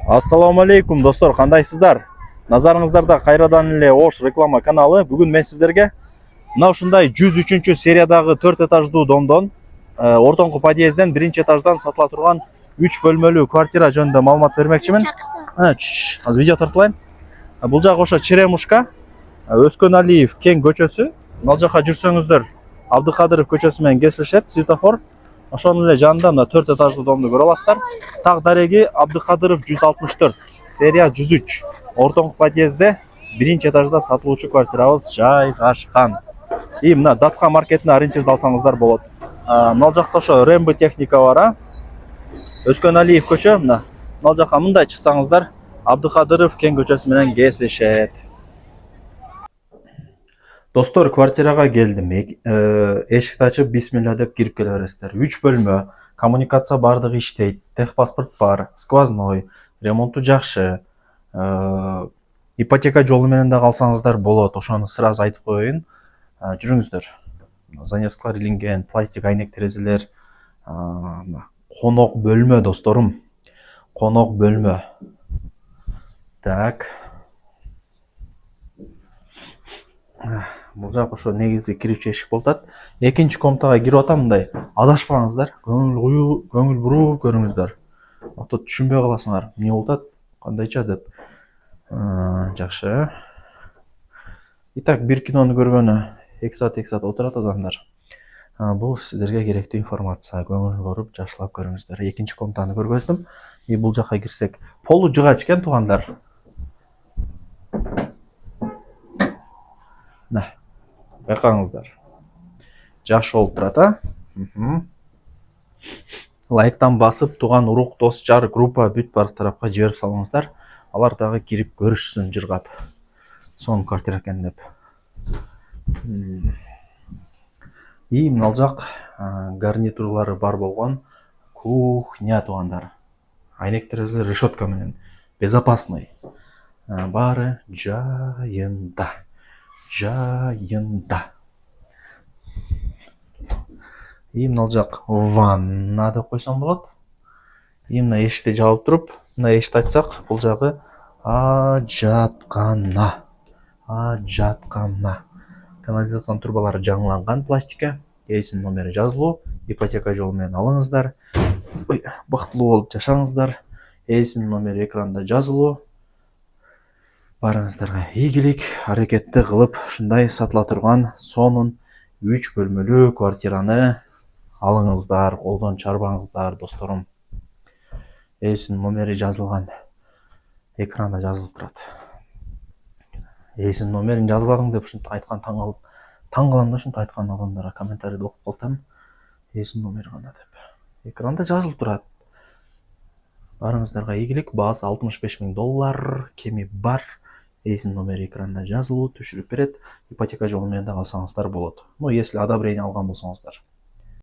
Ассаламу алейкум достор, кандайсыздар? Назарыңыздарда кайрадан эле Ош реклама каналы. Бүгүн мен сиздерге мына ушундай 103 сериядагы 4 этаждуу домдон, ортоңку подъезден 1-этаждан сатыла турган 3 бөлмөлүү квартира жөнүндө маалымат бермекчимин. Азыр видео тартылайын. Бул жак ошо Черемушка, Өскөналиев Кең көчөсү. Ал жака жүрсөңүздөр Абдыкадыров көчөсү менен кесилишет, светофор. Ошонун эле жанында мына 4 этаждуу домду көрө аласыздар. Так дареги Абдыкадыров 164, серия 103. Ортоңку подъездде 1-этажда сатылуучу квартирабыз жайгашкан. И мына Датка маркетине ориентирди алсаңыздар болот. Мына жакта ошо Рембо техника бар, Өскөналиев көчө, мына жака мындай чыксаңыздар Абдыкадыров Кең көчөсү менен кесилишет. Достор, квартирага келдим. Эшикти ачып бисмилла деп кирип келе бересиздер. 3 бөлмө, коммуникация бардыгы иштейт, техпаспорт бар, сквозной, ремонту жакшы. Ипотека жолу менен да калсаңыздар болот. Ошону сразу айтып коеюн. Жүрүңүздөр. Занескалар илинген, пластик айнек терезелер. Конок бөлмө досторум. Конок бөлмө. Так. Бул жак ошо негизги кирүүчү эшик болот. Экинчи комнатага кирип атам, мындай адашпаңыздар. Көңүл буруу көрүңүздөр. Ото түшүнбөй каласыңар. Эмне болуп атат? Кандайча деп. Жакшы. Итак, бир кинону көргөнү 2 саат отурат адамдар. Бул сиздерге керектүү информация. Көңүл буруп, жакшылап көрүңүздөр. Экинчи комнатаны көргөздүм. Бул жака кирсек, полу жыгач экен туугандар. Байкаңыздар. Жакшы болуп турат, Лайктан басып, туган урук, дос, жар, группа бүт бар тарапка жиберип салыңыздар. Алар дагы кирип көрүшсүн жыргап. Сонун квартира экен деп. И мына жак гарнитурлары бар болгон кухня туугандар. Айнек терезелер решетка менен. Безопасный. Бары жайында. И мына жак ванна деп койсом болот. И мына эшикти жаап туруп, мына эшикти ачсак, бул жагы ажаткана. Канализациянын турбалары жаңыланган пластика. Эсин номери жазылуу. Ипотека жолу менен алыңыздар. Бактылуу болуп жашаңыздар. Эсин номери экранда жазылуу. Барыңыздарга ийгилик, аракетти кылып, ушундай сатыла турган сонун 3 бөлмөлүү квартираны алыңыздар, колдон чарбаңыздар, досторум. Эсин номери жазылган. Экранда жазылып турат. Эсин номерин жазбадың деп ушинтип айткан таң калам да, ушинтип айткан адамдарга комментарийде окуп калтам. Эсин номери кана деп. Экранда жазылып турат. Барыңыздарга ийгилик, баасы $65,000, кеми бар. Эсин номери экранда жазылуу, түшүрүп берет. Ипотека жолу менен да алсаңыздар болот. Если одобрение алган болсоңуздар.